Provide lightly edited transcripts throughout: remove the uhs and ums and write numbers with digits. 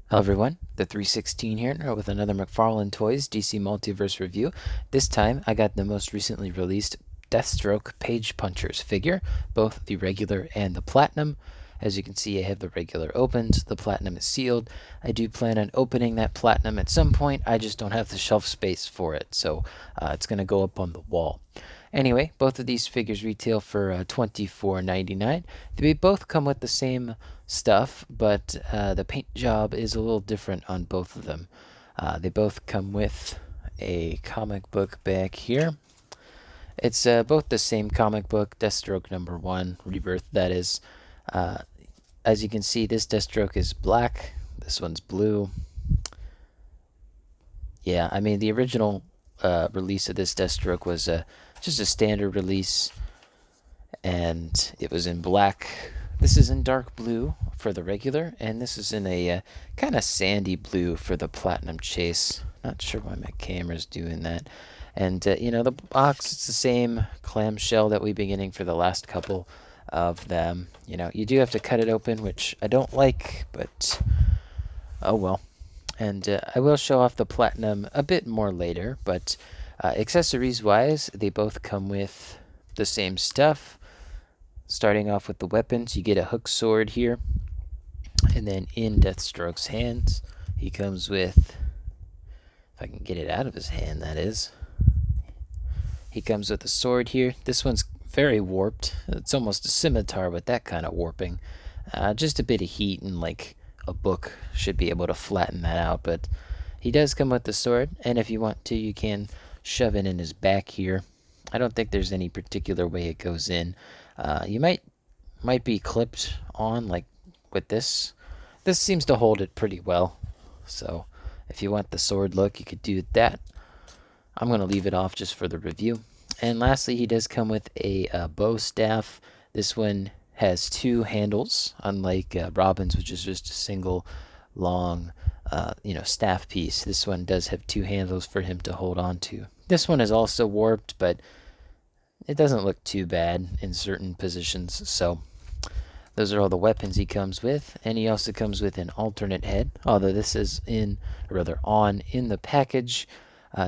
Hello everyone, the 316 here with another Mcfarlane Toys DC Multiverse review. This time I got the most recently released Deathstroke Page Punchers figure, both the regular and the platinum. As you can see, I have the regular opened, the platinum is sealed. I do plan on opening that platinum at some point, I just don't have the shelf space for it, so it's going to go up on the wall. Anyway, both of these figures retail for $24.99. They both come with the same stuff, but the paint job is a little different on both of them. They both come with a comic book back here. It's both the same comic book, Deathstroke #1, Rebirth, that is. Uh, as you can see, this Deathstroke is black, this one's blue. Yeah, I mean, the original release of this Deathstroke was just a standard release, and it was in black. This is in dark blue for the regular, and this is in a kind of sandy blue for the Platinum Chase. Not sure why my camera's doing that. And, you know, the box, it's the same clamshell that we've been getting for the last couple of them. You know, you do have to cut it open, which I don't like, but oh well. And I will show off the Platinum a bit more later, but accessories-wise, they both come with the same stuff. Starting off with the weapons, you get a hook sword here, and then in Deathstroke's hands, he comes with, if I can get it out of his hand, that is. He comes with a sword here. This one's very warped. It's almost a scimitar with that kind of warping. Just a bit of heat and like a book should be able to flatten that out, but he does come with the sword, and if you want to, you can shove it in his back here. I don't think there's any particular way it goes in. You might be clipped on like with this. This seems to hold it pretty well, so if you want the sword look, you could do that. I'm going to leave it off just for the review. And lastly, he does come with a bow staff. This one has two handles, unlike Robin's, which is just a single long staff piece. This one does have two handles for him to hold on to. This one is also warped, but it doesn't look too bad in certain positions. So those are all the weapons he comes with, and he also comes with an alternate head, although this is on in the package.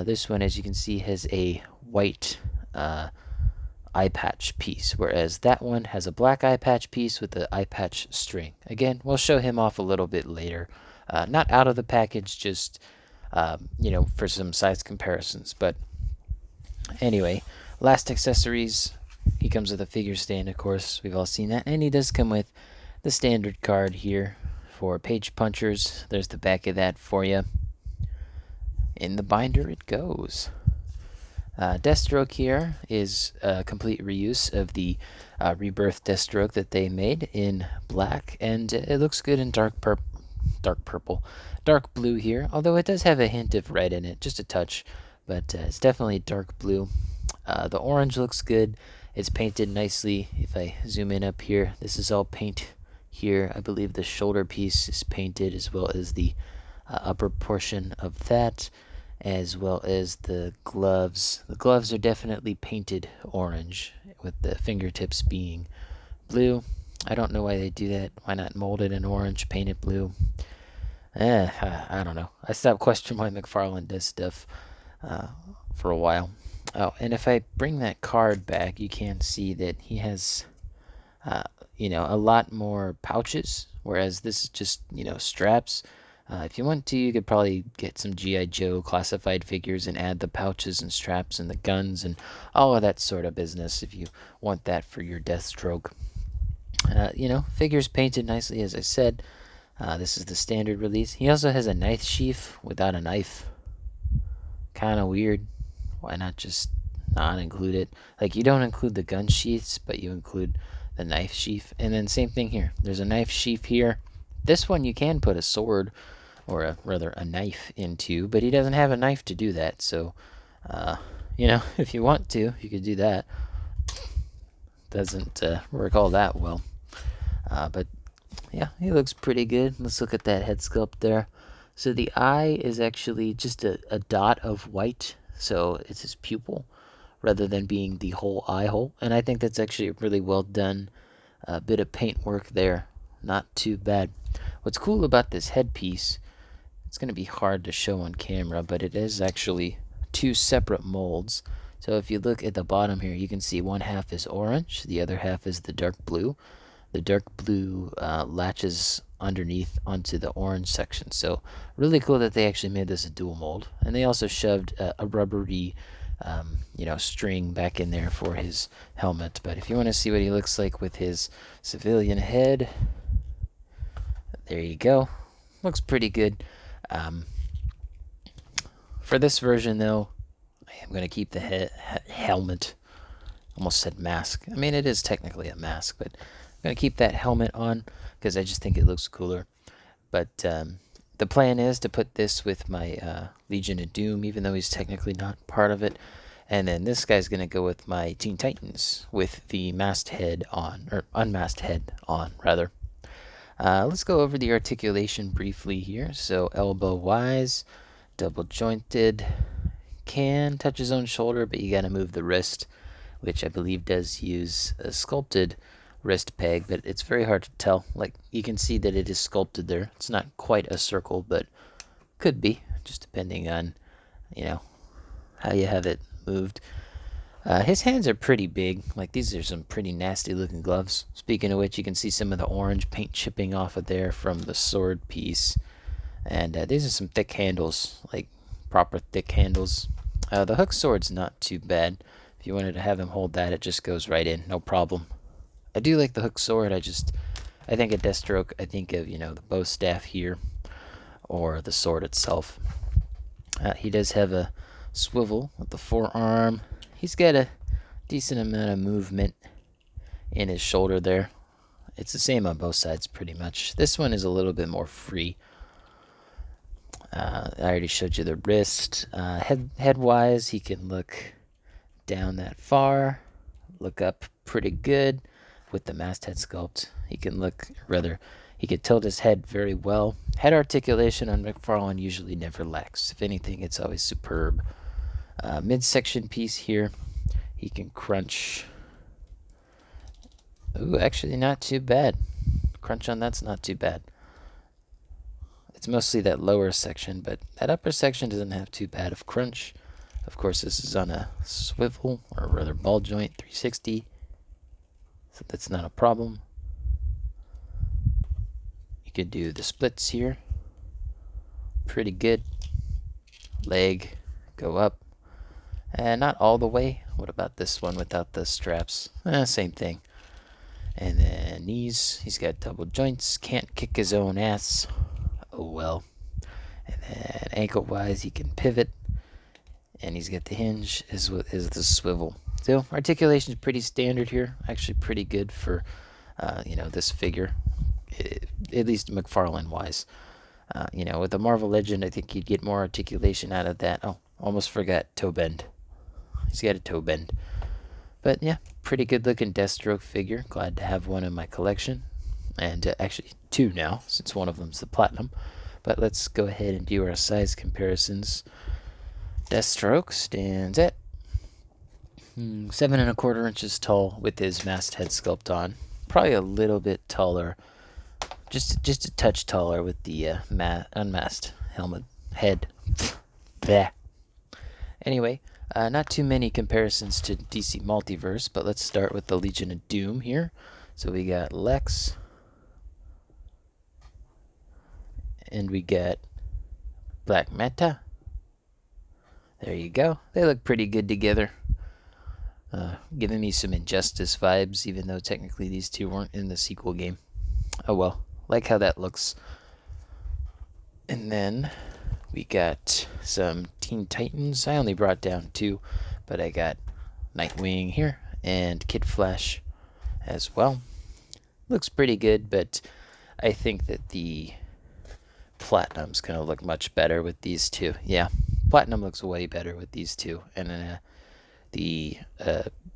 This one, as you can see, has a white eye patch piece, whereas that one has a black eye patch piece with the eye patch string. Again, we'll show him off a little bit later. Not out of the package, just for some size comparisons. But anyway, last accessories, he comes with a figure stand, of course. We've all seen that. And he does come with the standard card here for page punchers. There's the back of that for you. In the binder it goes. Deathstroke here is a complete reuse of the Rebirth Deathstroke that they made in black, and it looks good in dark blue here, although it does have a hint of red in it, just a touch, but it's definitely dark blue. The orange looks good. It's painted nicely. If I zoom in up here, this is all paint here. I believe the shoulder piece is painted, as well as the upper portion of that, as well as the gloves. The gloves are definitely painted orange, with the fingertips being blue. I don't know why they do that. Why not mold it in orange, paint it blue? I don't know. I stopped questioning why Mcfarlane does stuff for a while. Oh, and if I bring that card back, you can see that he has, a lot more pouches, whereas this is just, straps. If you want to, you could probably get some G.I. Joe classified figures and add the pouches and straps and the guns and all of that sort of business if you want that for your Deathstroke. Figures painted nicely, as I said. This is the standard release. He also has a knife sheath without a knife. Kind of weird. Why not just not include it? Like, you don't include the gun sheaths, but you include the knife sheath. And then same thing here. There's a knife sheath here. This one you can put a sword, or rather a knife into, but he doesn't have a knife to do that. So, if you want to, you could do that. Doesn't work all that well. But yeah, he looks pretty good. Let's look at that head sculpt there. So the eye is actually just a dot of white. So it's his pupil rather than being the whole eye hole. And I think that's actually really well done. A bit of paint work there. Not too bad. What's cool about this headpiece It's going to be hard to show on camera, but it is actually two separate molds. So if you look at the bottom here, you can see one half is orange, the other half is the dark blue. The dark blue latches underneath onto the orange section. So really cool that they actually made this a dual mold. And they also shoved a rubbery string back in there for his helmet. But if you want to see what he looks like with his civilian head, there you go. Looks pretty good. For this version, though, I'm going to keep the helmet. Almost said mask. I mean, it is technically a mask, but I'm going to keep that helmet on because I just think it looks cooler. But the plan is to put this with my Legion of Doom, even though he's technically not part of it. And then this guy's going to go with my Teen Titans with the masked head on, or unmasked head on, rather. Let's go over the articulation briefly here. So elbow wise, double jointed, can touch his own shoulder, but you got to move the wrist, which I believe does use a sculpted wrist peg, but it's very hard to tell. Like, you can see that it is sculpted there. It's not quite a circle, but could be, just depending on, how you have it moved. His hands are pretty big. Like, these are some pretty nasty looking gloves. Speaking of which, you can see some of the orange paint chipping off of there from the sword piece. And these are some thick handles, like proper thick handles. The hook sword's not too bad. If you wanted to have him hold that, it just goes right in, no problem. I do like the hook sword. I think of Deathstroke, I think of, the bow staff here, or the sword itself. He does have a swivel with the forearm. He's got a decent amount of movement in his shoulder there. It's the same on both sides pretty much. This one is a little bit more free. I already showed you the wrist. Head-wise, he can look down that far, look up pretty good with the masthead sculpt. He could tilt his head very well. Head articulation on Mcfarlane usually never lacks. If anything, it's always superb. Midsection piece here, he can crunch. Ooh, actually not too bad. Crunch on that's not too bad. It's mostly that lower section, but that upper section doesn't have too bad of crunch. Of course, this is on a swivel, or rather ball joint, 360. So that's not a problem. You could do the splits here. Pretty good. Leg, go up. And not all the way. What about this one without the straps? Same thing. And then knees, he's got double joints, can't kick his own ass. Oh well. And then ankle wise, he can pivot. And he's got the hinge is the swivel. So articulation is pretty standard here. Actually pretty good for this figure. At least Mcfarlane wise. With the Marvel Legend, I think you'd get more articulation out of that. Oh, almost forgot toe bend. He's got a toe bend. But yeah, pretty good looking Deathstroke figure. Glad to have one in my collection. And actually two now, since one of them's the platinum. But let's go ahead and do our size comparisons. Deathstroke stands at 7 1/4 inches tall with his masthead sculpt on. Probably a little bit taller, just a touch taller with the unmasked helmet head. Bleh. Anyway, not too many comparisons to DC Multiverse, but let's start with the Legion of Doom here. So we got Lex, and we got Black Manta. There you go. They look pretty good together. Giving me some Injustice vibes, even though technically these two weren't in the sequel game. Oh well, like how that looks. And then we got some Teen Titans. I only brought down 2, but I got Nightwing here and Kid Flash as well. Looks pretty good, but I think that the Platinum's gonna look much better with these two. Yeah, Platinum looks way better with these two, and then the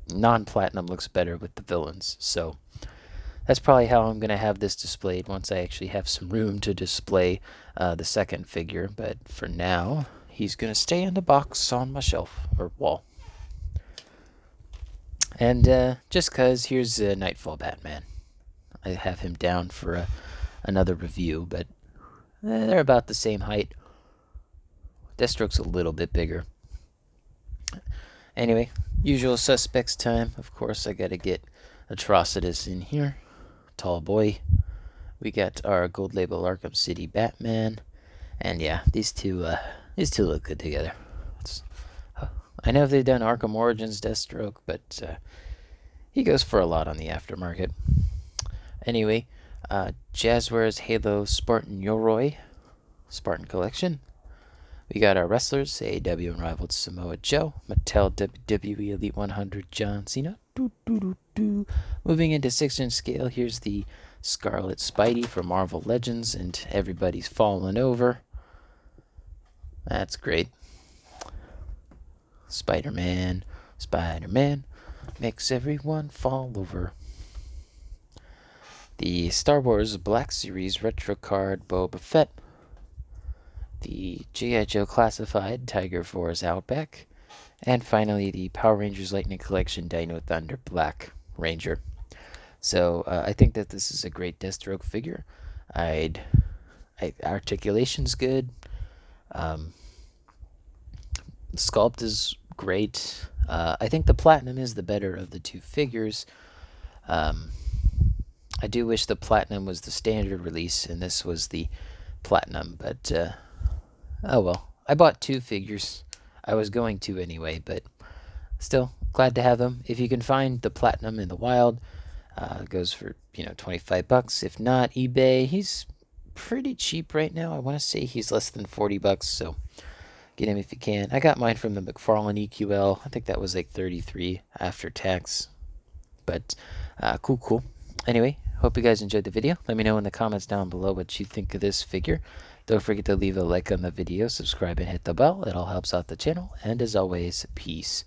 non-Platinum looks better with the villains. So that's probably how I'm gonna have this displayed once I actually have some room to display the second figure. But for now, he's gonna stay in the box on my shelf or wall. And just cause, here's Nightfall Batman. I have him down for another review, but they're about the same height. Deathstroke's a little bit bigger. Anyway, usual suspects time. Of course, I gotta get Atrocitus in here. Tall boy. We got our gold label Arkham City Batman. And yeah, these two look good together. I know they've done Arkham Origins Deathstroke, but he goes for a lot on the aftermarket. Anyway, Jazzwares Halo Spartan Yoroi Spartan Collection. We got our wrestlers, AEW Unrivaled Samoa Joe, Mattel WWE Elite 100 John Cena. Moving into 6-inch scale, here's the Scarlet Spidey from Marvel Legends, and everybody's fallen over. That's great. Spider-Man makes everyone fall over. The Star Wars Black Series Retro Card Boba Fett. The G.I. Joe Classified Tiger Force Outback. And finally, the Power Rangers Lightning Collection Dino Thunder Black Ranger. So I think that this is a great Deathstroke figure. Articulation's good. Sculpt is great. I think the Platinum is the better of the two figures. I do wish the Platinum was the standard release and this was the Platinum, but oh well. I bought two figures. I was going to anyway, but still glad to have them. If you can find the Platinum in the wild, it goes for, $25. If not, eBay, he's pretty cheap right now. I want to say he's less than $40, so get him if you can. I got mine from the Mcfarlane EQL. I think that was like $33 after tax. But cool. Anyway, hope you guys enjoyed the video. Let me know in the comments down below what you think of this figure. Don't forget to leave a like on the video, subscribe, and hit the bell. It all helps out the channel. And as always, peace.